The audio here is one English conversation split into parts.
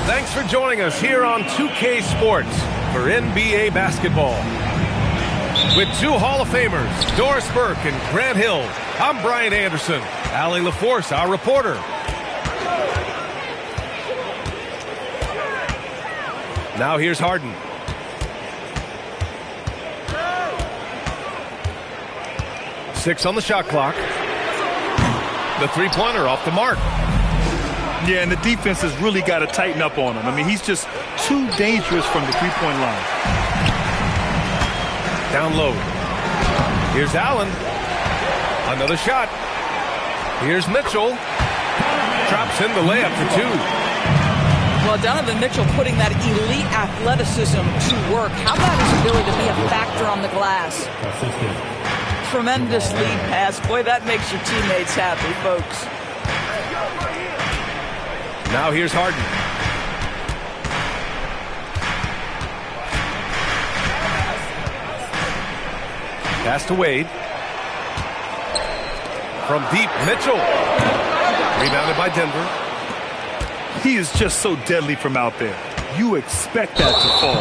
Thanks for joining us here on 2K Sports for NBA basketball. With two Hall of Famers, Doris Burke and Grant Hill, I'm Brian Anderson. Allie LaForce, our reporter. Now here's Harden. Six on the shot clock. The three-pointer off the mark. Yeah, and the defense has really got to tighten up on him. I mean, he's just too dangerous from the three-point line. Down low. Here's Allen. Another shot. Here's Mitchell. Drops in the layup for two. Well, Donovan Mitchell putting that elite athleticism to work. How about his ability to be a factor on the glass? Tremendous lead pass. Boy, that makes your teammates happy, folks. Now here's Harden. Pass to Wade. From deep, Mitchell. Rebounded by Denver. He is just so deadly from out there. You expect that to fall.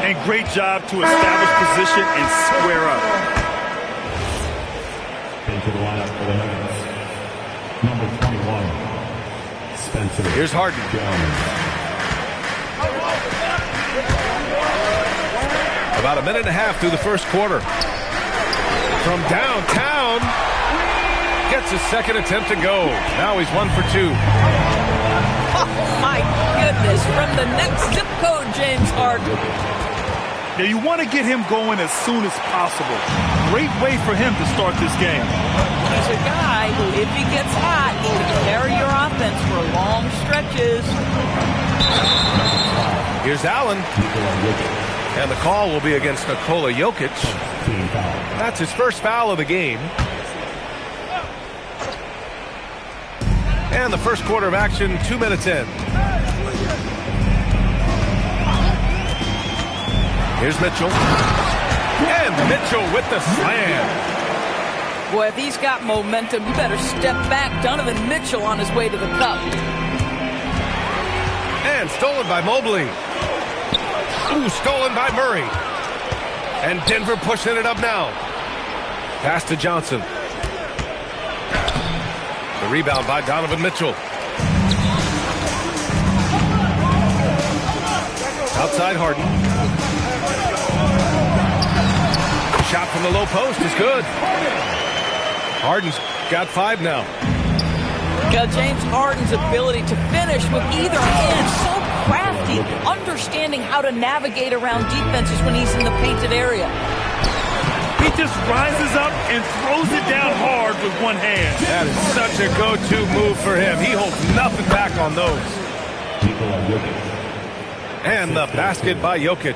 And great job to establish position and square up. Into the lineup for the Nuggets. Number 21. Here's Harden. About a minute and a half through the first quarter. From downtown. Gets his second attempt to go. Now he's 1 for 2. Oh, my goodness. From the next zip code, James Harden. Now, you want to get him going as soon as possible. Great way for him to start this game. He's a guy who, if he gets hot, he can carry your offense for long stretches. Here's Allen. And the call will be against Nikola Jokic. That's his first foul of the game. And the first quarter of action, 2 minutes in. Here's Mitchell. And Mitchell with the slam. Boy, if he's got momentum, you better step back. Donovan Mitchell on his way to the cup. And stolen by Mobley. Ooh, stolen by Murray. And Denver pushing it up now. Pass to Johnson. The rebound by Donovan Mitchell. Outside Harden. Shot from the low post is good. Harden's got 5 now. James Harden's ability to finish with either hand, so crafty, understanding how to navigate around defenses when he's in the painted area. He just rises up and throws it down hard with one hand. That is such a go-to move for him. He holds nothing back on those. And the basket by Jokic.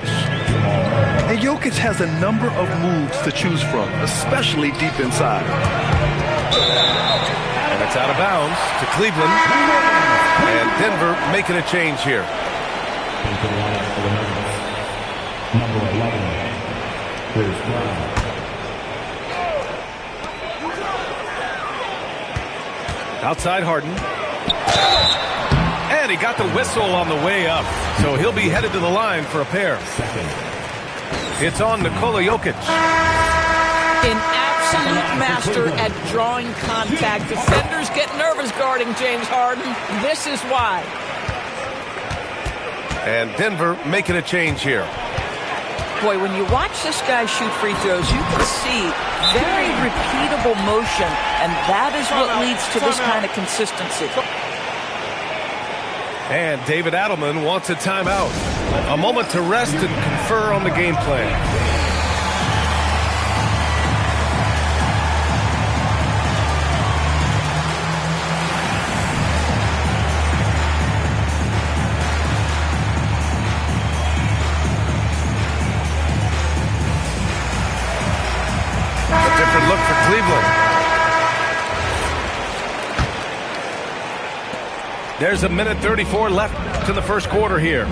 And Jokic has a number of moves to choose from, especially deep inside. And it's out of bounds to Cleveland. And Denver making a change here. Number 11. Here's Brown. Outside Harden. And he got the whistle on the way up. So he'll be headed to the line for a pair. It's on Nikola Jokic. An absolute master at drawing contact. Defenders get nervous guarding James Harden. This is why. And Denver making a change here. Boy, when you watch this guy shoot free throws, you can see very repeatable motion, and that is what leads to this kind of consistency. And David Adelman wants a timeout. A moment to rest and confer on the game plan. Look for Cleveland. There's a minute 34 left in the first quarter here.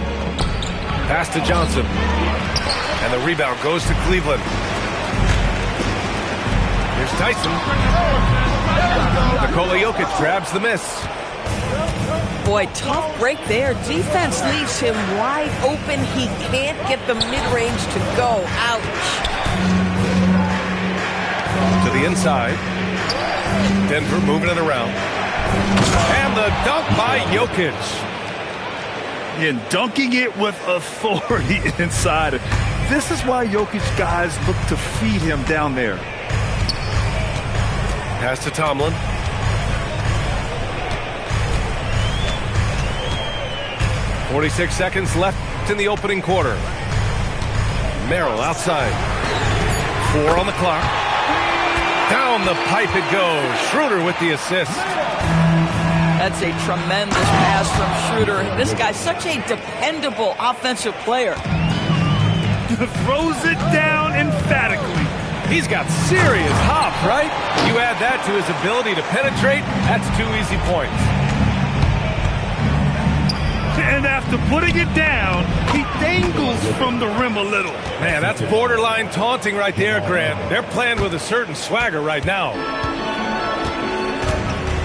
Pass to Johnson. And the rebound goes to Cleveland. Here's Tyson. Nikola Jokic grabs the miss. Boy, tough break there. Defense leaves him wide open. He can't get the mid-range to go. Ouch. To the inside. Denver moving it around. And the dunk by Jokic. And dunking it with authority inside. This is why Jokic guys look to feed him down there. Pass to Tomlin. .46 seconds left in the opening quarter. Merrill outside. 4 on the clock. Down the pipe it goes. Schroeder with the assist. That's a tremendous pass from Schroeder. This guy's such a dependable offensive player. Throws it down emphatically. He's got serious hop, right? You add that to his ability to penetrate, that's 2 easy points. And after putting it down, he dangles from the rim a little. Man, that's borderline taunting right there, Grant. They're playing with a certain swagger right now.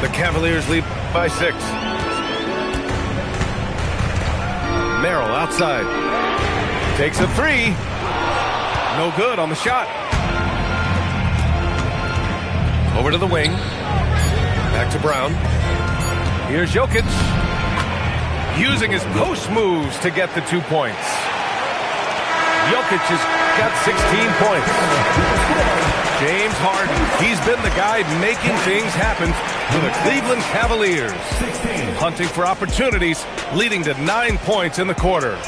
The Cavaliers lead by 6. Merrill outside. Takes a 3. No good on the shot. Over to the wing. Back to Brown. Here's Jokic. Using his post moves to get the 2 points. Jokic has got 16 points. James Harden, he's been the guy making things happen for the Cleveland Cavaliers. Hunting for opportunities, leading to 9 points in the quarter.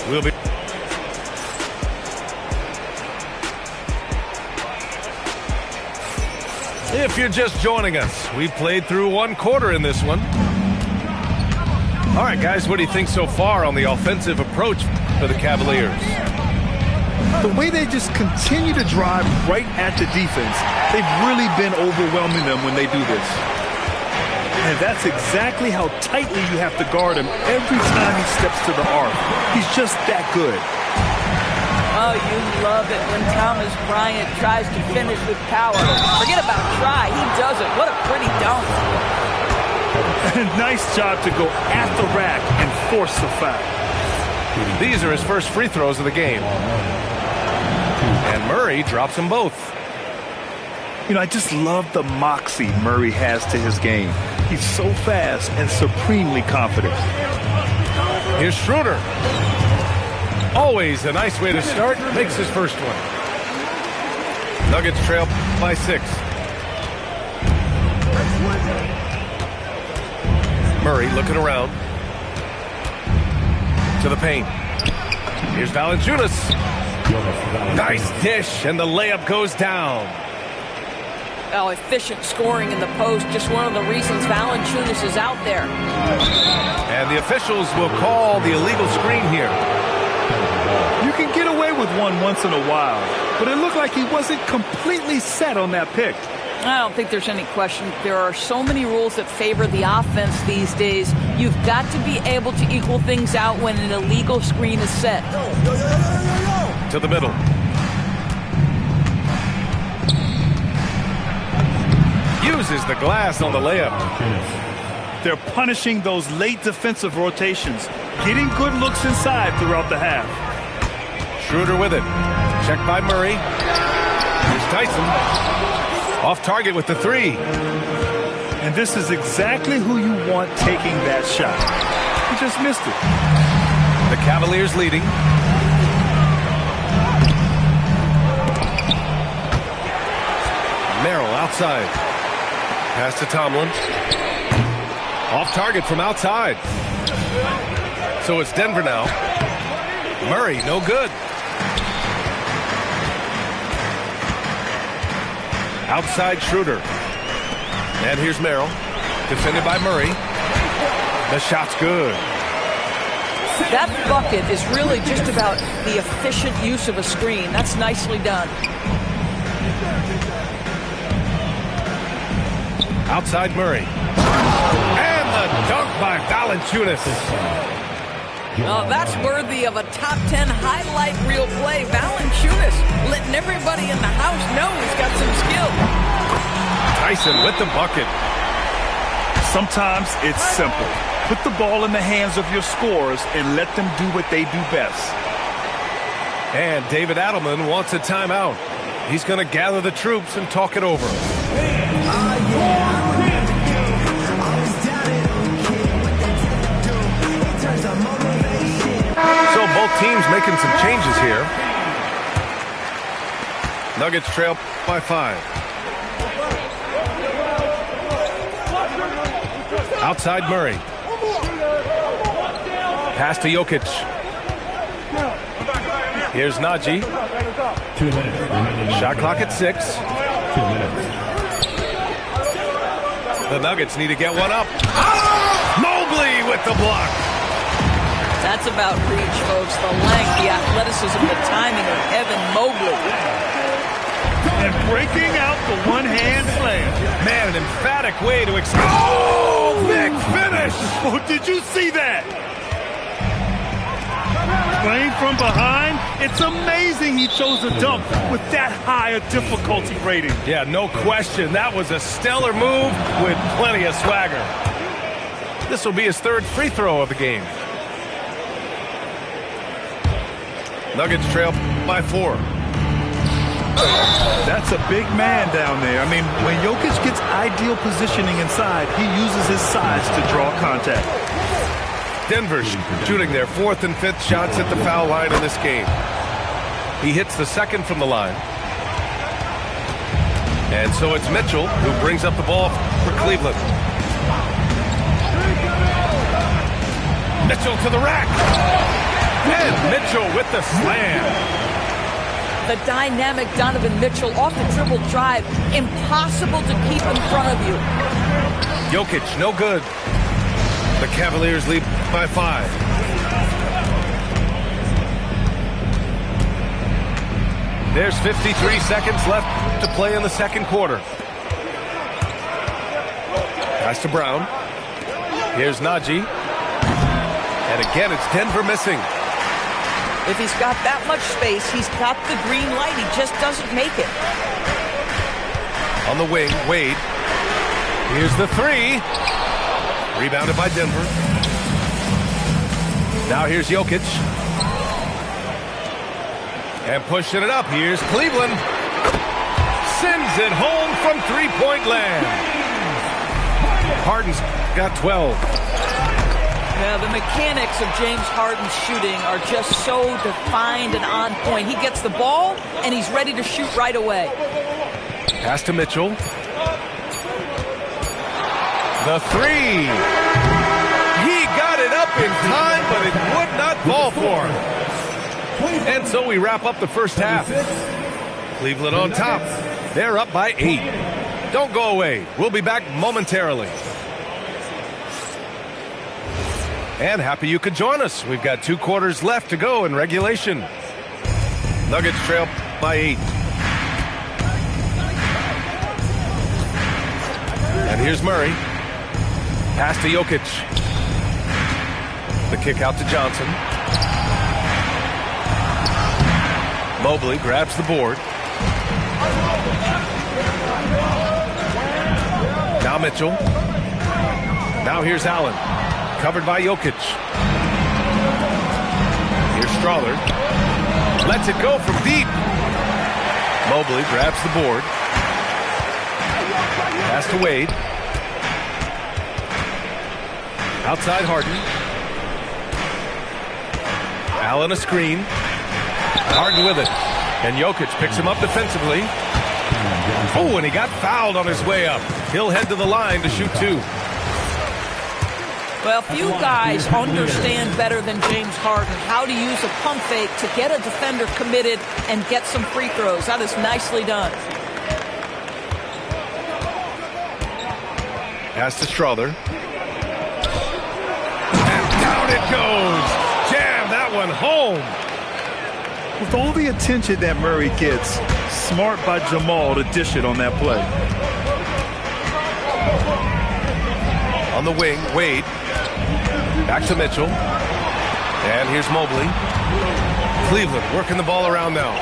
We'll be... If you're just joining us, we played through 1 quarter in this one. All right, guys, what do you think so far on the offensive approach for the Cavaliers? The way they just continue to drive right at the defense, they've really been overwhelming them when they do this. And that's exactly how tightly you have to guard him every time he steps to the arc. He's just that good. Oh, you love it when Thomas Bryant tries to finish with power. Forget about try. He does it. What a pretty dunk. Nice job to go at the rack and force the foul. These are his first free throws of the game. And Murray drops them both. You know, I just love the moxie Murray has to his game. He's so fast and supremely confident. Here's Schroeder. Always a nice way to start. Makes his first one. Nuggets trail by 6. Murray looking around. To the paint. Here's Valanciunas. Nice dish, and the layup goes down. Oh, efficient scoring in the post. Just one of the reasons Valanciunas is out there. And the officials will call the illegal screen here. You can get away with one once in a while, but it looked like he wasn't completely set on that pick. I don't think there's any question. There are so many rules that favor the offense these days. You've got to be able to equal things out when an illegal screen is set. To the middle. Uses the glass on the layup. They're punishing those late defensive rotations, getting good looks inside throughout the half. Schroeder with it. Checked by Murray. Here's Tyson. Off target with the 3. And this is exactly who you want taking that shot. He just missed it. The Cavaliers leading. Merrill outside. Pass to Tomlin. Off target from outside. So it's Denver now. Murray, no good. Outside Schroeder. And here's Merrill. Defended by Murray. The shot's good. That bucket is really just about the efficient use of a screen. That's nicely done. Outside Murray. And the dunk by Valanciunas. Oh, that's worthy of a top 10 highlight reel play. Valanciunas letting everybody in the house know he's got some skill. Tyson with the bucket. Sometimes it's simple. Put the ball in the hands of your scorers and let them do what they do best. And David Adelman wants a timeout. He's going to gather the troops and talk it over. So both teams making some changes here. Nuggets trail by 5. Outside Murray. Pass to Jokic. Here's Najee. 2 minutes. Shot clock at 6. 2 minutes. The Nuggets need to get one up. Oh! Mobley with the block. That's about reach, folks. The length, the athleticism, the timing of Evan Mobley. And breaking out the one-hand slam. Man, an emphatic way to Oh, big finish! Oh, did you see that? Playing from behind, it's amazing he chose a dunk with that high a difficulty rating. Yeah, no question. That was a stellar move with plenty of swagger. This will be his 3rd free throw of the game. Nuggets trail by 4. That's a big man down there. I mean, when Jokic gets ideal positioning inside, he uses his size to draw contact. Denver shooting their 4th and 5th shots at the foul line in this game. He hits the 2nd from the line. And so it's Mitchell who brings up the ball for Cleveland. Mitchell to the rack. And Mitchell with the slam. The dynamic Donovan Mitchell off the dribble drive. Impossible to keep in front of you. Jokic, no good. The Cavaliers lead by 5. There's 53 seconds left to play in the 2nd quarter. Pass to Brown. Here's Najee. And again, it's Denver missing. If he's got that much space, he's got the green light. He just doesn't make it. On the wing, Wade. Here's the 3. Rebounded by Denver. Now here's Jokic. And pushing it up. Here's Cleveland. Sends it home from 3-point land. Harden's got 12. Now, the mechanics of James Harden's shooting are just so defined and on point. He gets the ball, and he's ready to shoot right away. Pass to Mitchell. The 3. He got it up in time, but it would not fall for him. And so we wrap up the first half. Cleveland on top. They're up by 8. Don't go away. We'll be back momentarily. And happy you could join us. We've got 2 quarters left to go in regulation. Nuggets trail by 8. And here's Murray. Pass to Jokic. The kick out to Johnson. Mobley grabs the board. Now Mitchell. Now here's Allen. Covered by Jokic. Here's Strawler. Lets it go from deep. Mobley grabs the board. Pass to Wade. Outside Harden. Allen a screen. Harden with it. And Jokic picks him up defensively. Oh, and he got fouled on his way up. He'll head to the line to shoot 2. Well, few guys understand better than James Harden how to use a pump fake to get a defender committed and get some free throws. That is nicely done. Pass to Strother. And down it goes. Jam that one home. With all the attention that Murray gets, smart by Jamal to dish it on that play. On the wing, Wade. Back to Mitchell. And here's Mobley. Cleveland working the ball around now.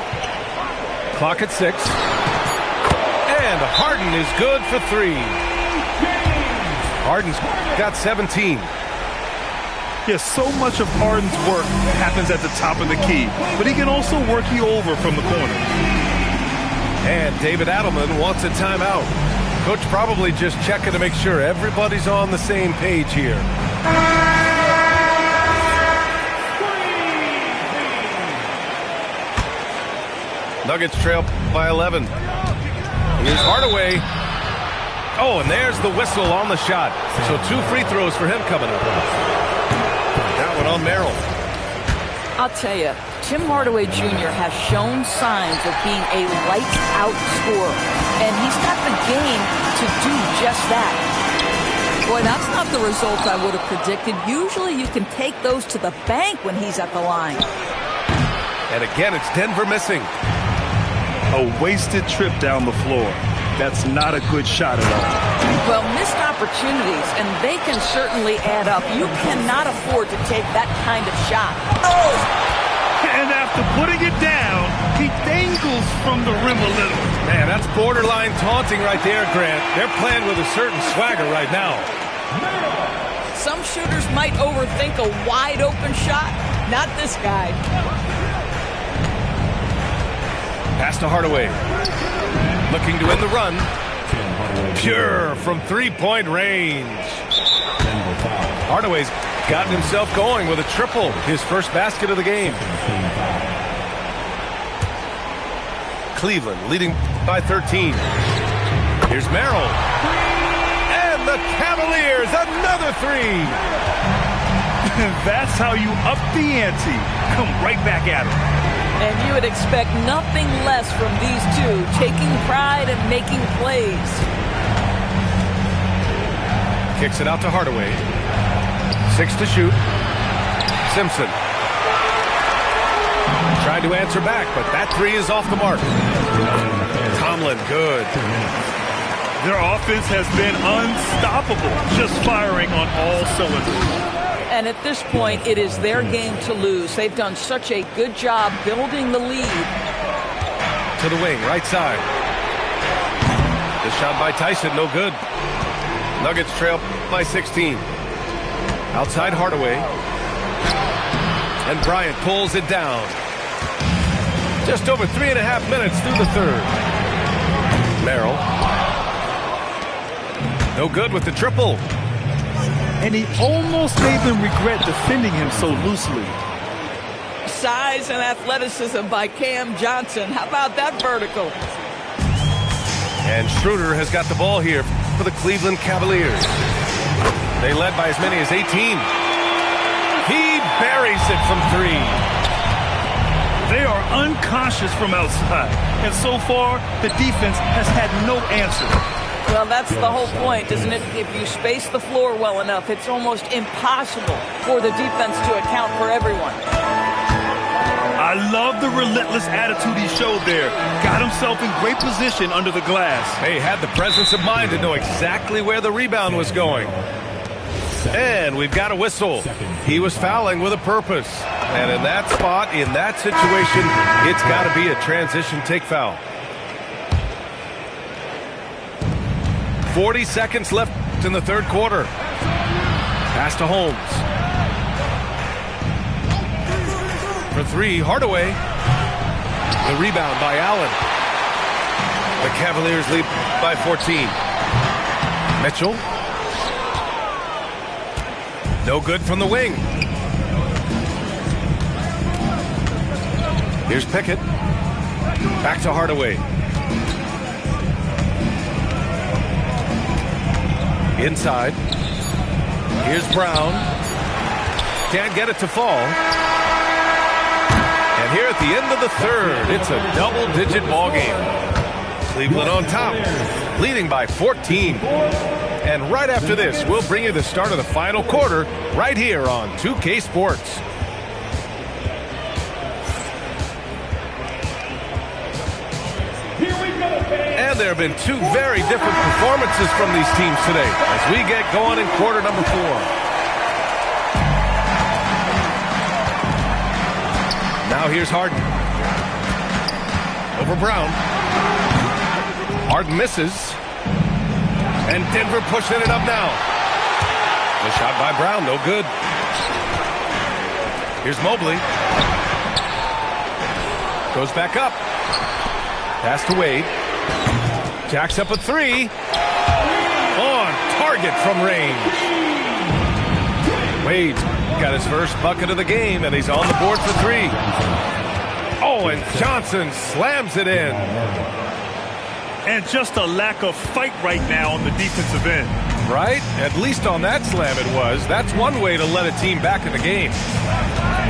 Clock at 6. And Harden is good for 3. Harden's got 17. Yes, so much of Harden's work happens at the top of the key, but he can also work you over from the corner. And David Adelman wants a timeout. Coach probably just checking to make sure everybody's on the same page here. Nuggets trail by 11. Here's Hardaway. Oh, and there's the whistle on the shot. So 2 free throws for him coming up. That one on Merrill. I'll tell you, Tim Hardaway Jr. has shown signs of being a lights-out scorer, and he's got the game to do just that. Boy, that's not the result I would have predicted. Usually you can take those to the bank when he's at the line. And again, it's Denver missing. A wasted trip down the floor. That's not a good shot at all. Well, missed opportunities, and they can certainly add up. You cannot afford to take that kind of shot. Oh! And after putting it down, he dangles from the rim a little. Man, that's borderline taunting right there, Grant. They're playing with a certain swagger right now. Some shooters might overthink a wide-open shot. Not this guy. Pass to Hardaway. Looking to end the run. Pure from 3-point range. Hardaway's gotten himself going with a triple. His first basket of the game. Cleveland leading by 13. Here's Merrill. And the Cavaliers, another 3. That's how you up the ante. Come right back at him. And you would expect nothing less from these two, taking pride and making plays. Kicks it out to Hardaway. 6 to shoot. Simpson. Trying to answer back, but that 3 is off the mark. Tomlin, good. Their offense has been unstoppable, just firing on all cylinders. And at this point, it is their game to lose. They've done such a good job building the lead. To the wing, right side. The shot by Tyson, no good. Nuggets trail by 16. Outside Hardaway. And Bryant pulls it down. Just over 3.5 minutes through the third. Merrill. No good with the triple. And he almost made them regret defending him so loosely. Size and athleticism by Cam Johnson. How about that vertical? And Schroeder has got the ball here for the Cleveland Cavaliers. They led by as many as 18. He buries it from 3. They are unconscious from outside. And so far, the defense has had no answer. Well, that's the whole point, isn't it? If you space the floor well enough, it's almost impossible for the defense to account for everyone. I love the relentless attitude he showed there. Got himself in great position under the glass. He had the presence of mind to know exactly where the rebound was going. And we've got a whistle. He was fouling with a purpose. And in that spot, in that situation, it's got to be a transition take foul. 40 seconds left in the third quarter. Pass to Holmes. For 3, Hardaway. The rebound by Allen. The Cavaliers lead by 14. Mitchell. No good from the wing. Here's Pickett. Back to Hardaway. Inside. Here's Brown. Can't get it to fall. And here at the end of the third, it's a double-digit ball game. Cleveland on top, leading by 14. And right after this, we'll bring you the start of the final quarter right here on 2K Sports. And there have been two very different performances from these teams today as we get going in quarter number 4. Now here's Harden. Over Brown. Harden misses. And Denver pushing it up now. The shot by Brown, no good. Here's Mobley. Goes back up. Pass to Wade. Jacks up a 3. On target from range. Wade got his first bucket of the game, and he's on the board for 3. Oh, and Johnson slams it in. And just a lack of fight right now on the defensive end. Right? At least on that slam it was. That's one way to let a team back in the game.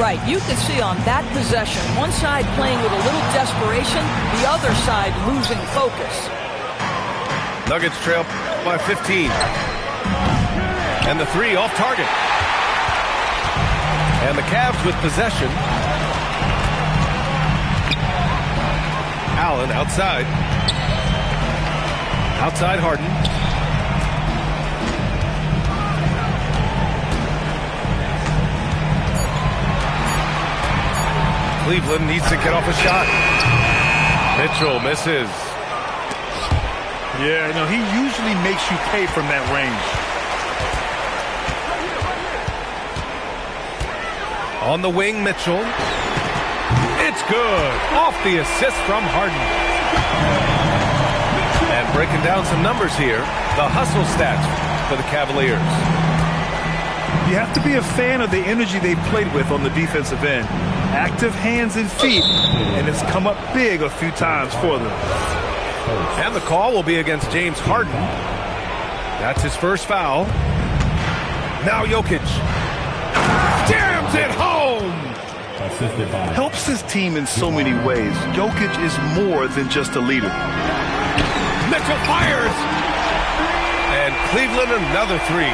Right. You can see on that possession, one side playing with a little desperation, the other side losing focus. Nuggets trail by 15. And the 3 off target. And the Cavs with possession. Allen outside. Outside Harden. Cleveland needs to get off a shot. Mitchell misses. Yeah, no, he usually makes you pay from that range. On the wing, Mitchell. It's good. Off the assist from Harden. And breaking down some numbers here, the hustle stats for the Cavaliers. You have to be a fan of the energy they've played with on the defensive end. Active hands and feet, and it's come up big a few times for them. And the call will be against James Harden. That's his first foul. Now Jokic. Jams it home! Helps his team in so many ways. Jokic is more than just a leader. Mitchell fires! And Cleveland another 3.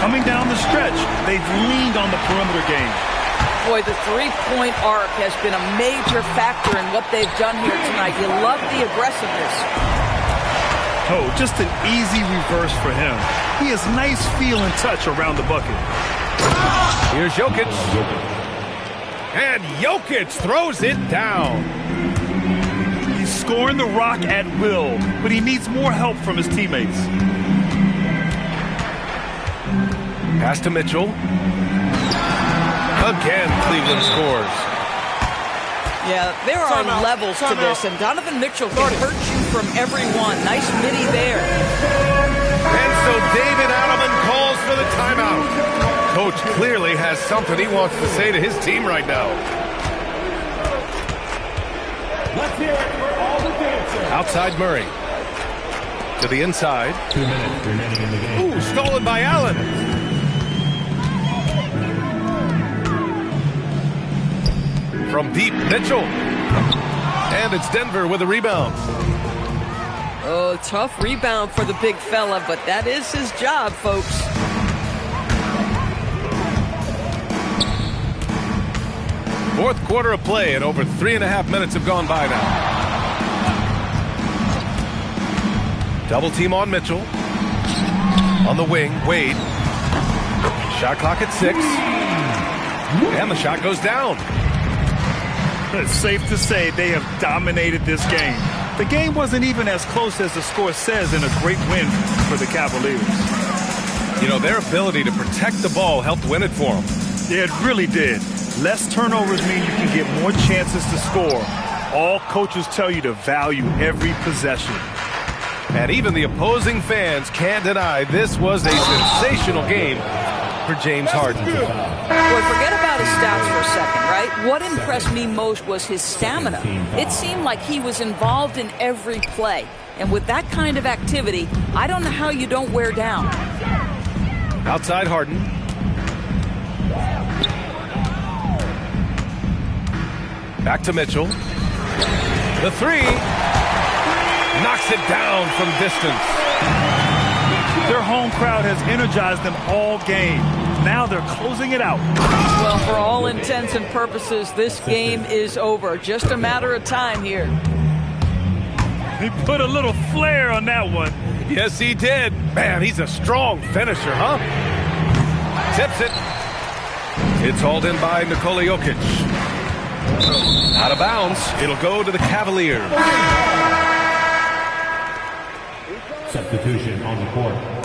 Coming down the stretch, they've leaned on the perimeter game. Boy, the three-point arc has been a major factor in what they've done here tonight. You love the aggressiveness. Oh, just an easy reverse for him. He has nice feel and touch around the bucket. Here's Jokic. And Jokic throws it down. He's scoring the rock at will, but he needs more help from his teammates. Pass to Mitchell. Again, Cleveland scores. Yeah, there are levels to this, and Donovan Mitchell can hurt you from everyone. Nice midi there. And so David Adelman calls for the timeout. Coach clearly has something he wants to say to his team right now. Let's hear it for all the dancers. Outside Murray. To the inside. 2 minutes remaining in the game. Ooh, stolen by Allen. From deep, Mitchell. And it's Denver with a rebound. Oh, tough rebound for the big fella, but that is his job, folks. Fourth quarter of play, and over 3.5 minutes have gone by now. Double team on Mitchell. On the wing, Wade. Shot clock at 6. And the shot goes down. It's safe to say they have dominated this game. The game wasn't even as close as the score says in a great win for the Cavaliers. You know, their ability to protect the ball helped win it for them. Yeah, it really did. Less turnovers mean you can get more chances to score. All coaches tell you to value every possession. And even the opposing fans can't deny this was a sensational game for James Harden. Boy, forget about his stats for a second, right? What impressed me most was his stamina. It seemed like he was involved in every play. And with that kind of activity, I don't know how you don't wear down. Outside Harden. Back to Mitchell. The three. Knocks it down from distance. Their home crowd has energized them all game. Now they're closing it out. Well, for all intents and purposes, this game is over. Just a matter of time here. He put a little flair on that one. Yes, he did. Man, he's a strong finisher, huh? Tips it. It's hauled in by Nikola Jokic. Out of bounds. It'll go to the Cavaliers. Substitution on the court.